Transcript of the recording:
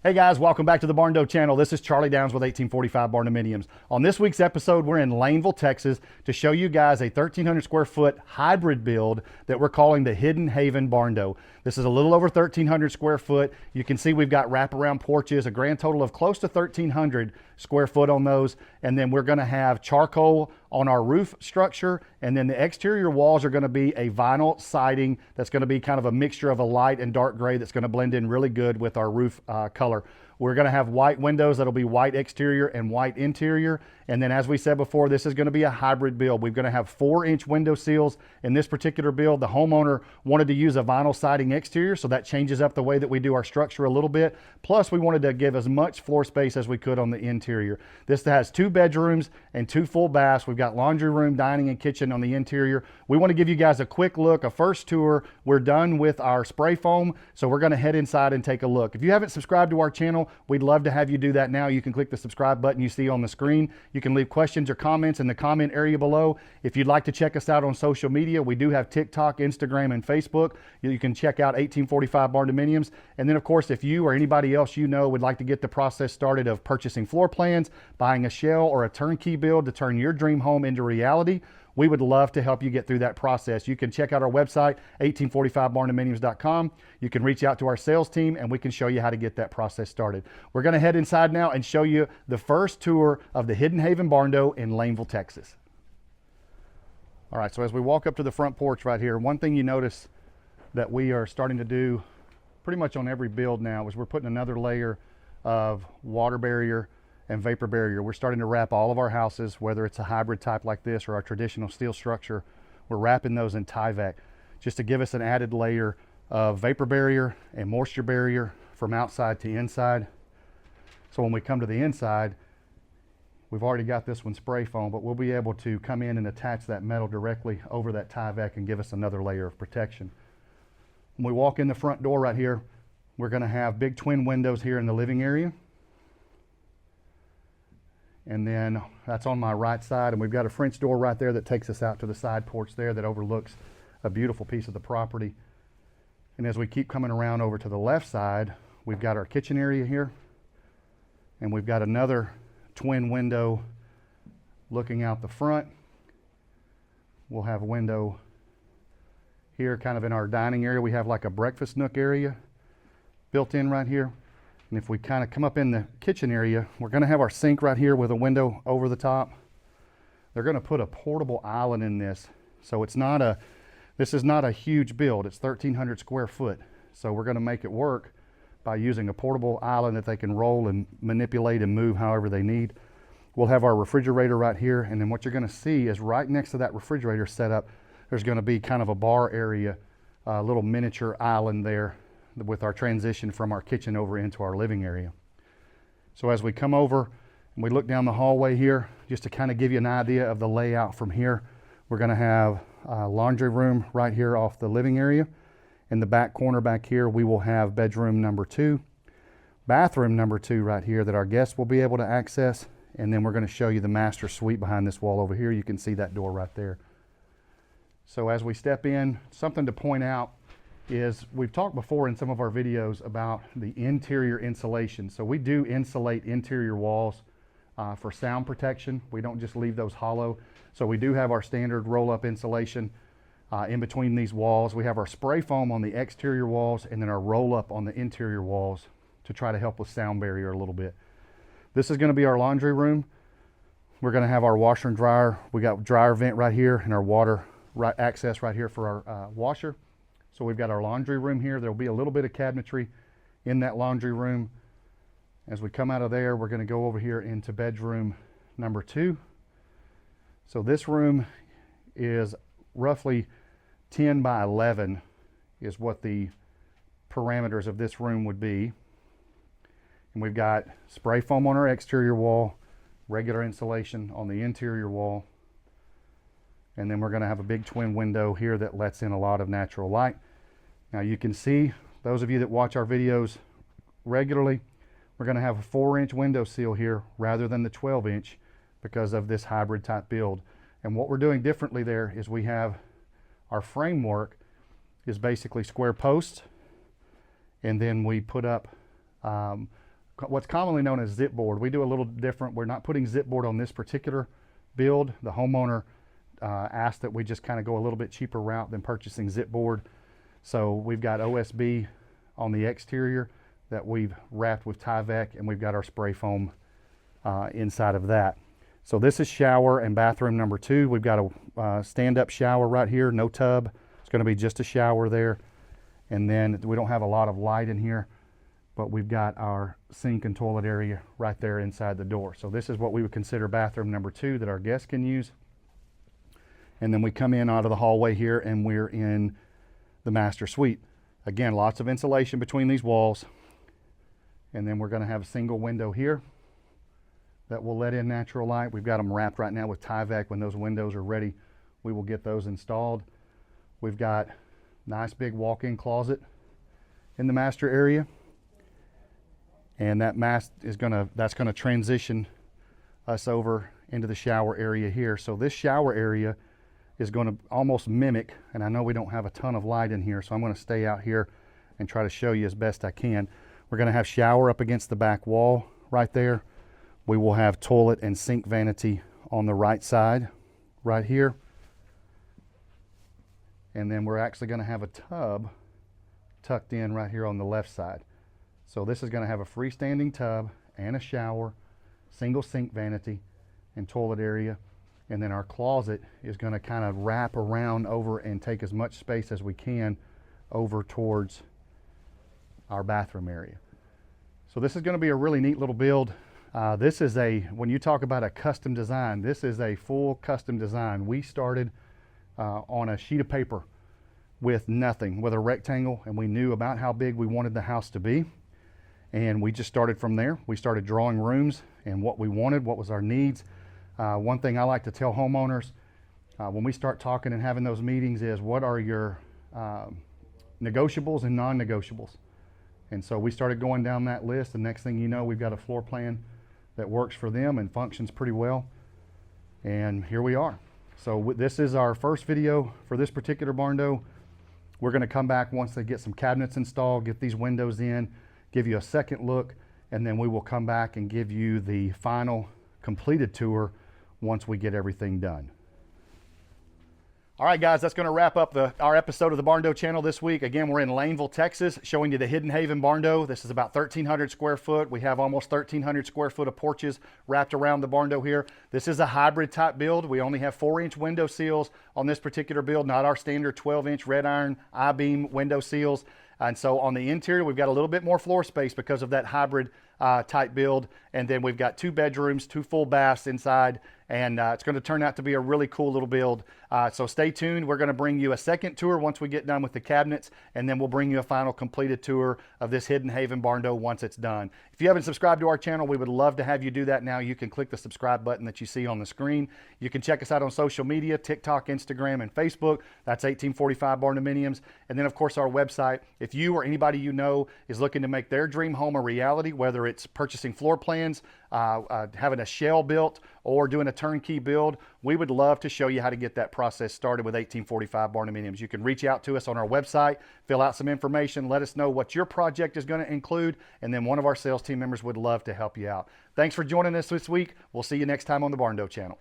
Hey guys, welcome back to the Barndo channel. This is Charlie Downs with 1845 Barndominiums. On this week's episode, we're in Laneville, Texas to show you guys a 1,300 square foot hybrid build that we're calling the Hidden Haven Barndo. This is a little over 1,300 square foot. You can see we've got wraparound porches, a grand total of close to 1,300 square foot on those. And then we're gonna have charcoal on our roof structure. And then the exterior walls are gonna be a vinyl siding that's gonna be kind of a mixture of a light and dark gray that's gonna blend in really good with our roof color. We're gonna have white windows that'll be white exterior and white interior. And then as we said before, this is gonna be a hybrid build. We're gonna have 4-inch window sills in this particular build. The homeowner wanted to use a vinyl siding exterior, so that changes up the way that we do our structure a little bit. Plus, we wanted to give as much floor space as we could on the interior. This has 2 bedrooms and 2 full baths. We've got laundry room, dining, and kitchen on the interior. We wanna give you guys a quick look, a first tour. We're done with our spray foam, so we're gonna head inside and take a look. If you haven't subscribed to our channel, we'd love to have you do that now. You can click the subscribe button you see on the screen. You can leave questions or comments in the comment area below. If you'd like to check us out on social media, we do have TikTok, Instagram, and Facebook. You can check out 1845 Barndominiums. And then of course, if you or anybody else you know would like to get the process started of purchasing floor plans, buying a shell or a turnkey build to turn your dream home into reality, we would love to help you get through that process. You can check out our website, 1845barndominiums.com. You can reach out to our sales team and we can show you how to get that process started. We're gonna head inside now and show you the first tour of the Hidden Haven Barndo in Laneville, Texas. All right, so as we walk up to the front porch right here, one thing you notice that we are starting to do pretty much on every build now is we're putting another layer of water barrier and vapor barrier. We're starting to wrap all of our houses, whether it's a hybrid type like this or our traditional steel structure, we're wrapping those in Tyvek just to give us an added layer of vapor barrier and moisture barrier from outside to inside. So when we come to the inside, we've already got this one spray foam, but we'll be able to come in and attach that metal directly over that Tyvek and give us another layer of protection. When we walk in the front door right here, we're gonna have big twin windows here in the living area. And then that's on my right side, and we've got a French door right there that takes us out to the side porch there that overlooks a beautiful piece of the property. And as we keep coming around over to the left side, we've got our kitchen area here, and we've got another twin window looking out the front. We'll have a window here kind of in our dining area. We have like a breakfast nook area built in right here. And if we kind of come up in the kitchen area, we're gonna have our sink right here with a window over the top. They're gonna put a portable island in this. So this is not a huge build, it's 1,300 square foot. So we're gonna make it work by using a portable island that they can roll and manipulate and move however they need. We'll have our refrigerator right here. And then what you're gonna see is right next to that refrigerator setup, there's gonna be kind of a bar area, a little miniature island there with our transition from our kitchen over into our living area. So as we come over and we look down the hallway here, just to kind of give you an idea of the layout from here, we're gonna have a laundry room right here off the living area. In the back corner back here, we will have bedroom number 2, bathroom number 2 right here that our guests will be able to access. And then we're gonna show you the master suite behind this wall over here. You can see that door right there. So as we step in, something to point out is we've talked before in some of our videos about the interior insulation. So we do insulate interior walls for sound protection. We don't just leave those hollow. So we do have our standard roll-up insulation in between these walls. We have our spray foam on the exterior walls and then our roll-up on the interior walls to try to help with sound barrier a little bit. This is gonna be our laundry room. We're gonna have our washer and dryer. We got dryer vent right here and our water access right here for our washer. So we've got our laundry room here. There'll be a little bit of cabinetry in that laundry room. As we come out of there, we're gonna go over here into bedroom number 2. So this room is roughly 10 by 11 is what the parameters of this room would be. And we've got spray foam on our exterior wall, regular insulation on the interior wall. And then we're gonna have a big twin window here that lets in a lot of natural light. Now you can see, those of you that watch our videos regularly, we're gonna have a 4-inch window sill here rather than the 12-inch because of this hybrid type build. And what we're doing differently there is we have our framework is basically square posts, and then we put up what's commonly known as zip board. We do a little different. We're not putting zip board on this particular build. The homeowner asked that we just kind of go a little bit cheaper route than purchasing zip board. So we've got OSB on the exterior that we've wrapped with Tyvek, and we've got our spray foam inside of that. So this is shower and bathroom number 2. We've got a stand-up shower right here, no tub. It's going to be just a shower there. And then we don't have a lot of light in here, but we've got our sink and toilet area right there inside the door. So this is what we would consider bathroom number 2 that our guests can use. And then we come in out of the hallway here, and we're in the master suite. Again, lots of insulation between these walls. And then we're going to have a single window here that will let in natural light. We've got them wrapped right now with Tyvek. When those windows are ready, we will get those installed. We've got nice big walk-in closet in the master area. And that that's gonna transition us over into the shower area here. So this shower area is gonna almost mimic, and I know we don't have a ton of light in here, so I'm gonna stay out here and try to show you as best I can. We're gonna have shower up against the back wall right there. We will have toilet and sink vanity on the right side, right here. And then we're actually gonna have a tub tucked in right here on the left side. So this is gonna have a freestanding tub and a shower, single sink vanity and toilet area. And then our closet is gonna kind of wrap around over and take as much space as we can over towards our bathroom area. So this is going to be a really neat little build. This is when you talk about a custom design, this is a full custom design. We started on a sheet of paper with nothing, with a rectangle, and we knew about how big we wanted the house to be. And we just started from there. We started drawing rooms and what we wanted, what was our needs. One thing I like to tell homeowners when we start talking and having those meetings is, what are your negotiables and non-negotiables? And so we started going down that list, and next thing you know, we've got a floor plan that works for them and functions pretty well. And here we are. So this is our first video for this particular Barndo. We're gonna come back once they get some cabinets installed, get these windows in, give you a second look, and then we will come back and give you the final completed tour once we get everything done. All right, guys, that's going to wrap up our episode of the Barndo channel this week. Again, we're in Laneville, Texas, showing you the Hidden Haven Barndo. This is about 1,300 square foot. We have almost 1,300 square foot of porches wrapped around the Barndo here. This is a hybrid type build. We only have 4-inch window seals on this particular build, not our standard 12-inch red iron I-beam window seals. And so on the interior, we've got a little bit more floor space because of that hybrid type build. And then we've got 2 bedrooms, 2 full baths inside, and it's going to turn out to be a really cool little build. So stay tuned. We're going to bring you a second tour once we get done with the cabinets, and then we'll bring you a final completed tour of this Hidden Haven Barndo once it's done. If you haven't subscribed to our channel, we would love to have you do that now. You can click the subscribe button that you see on the screen. You can check us out on social media, TikTok, Instagram, and Facebook. That's 1845 Barndominiums. And then, of course, our website. If you or anybody you know is looking to make their dream home a reality, whether it's purchasing floor plans, having a shell built, or doing a turnkey build, we would love to show you how to get that process started with 1845 Barndominiums. You can reach out to us on our website, fill out some information, let us know what your project is going to include, and then one of our sales team members would love to help you out. Thanks for joining us this week. We'll see you next time on the Barndo channel.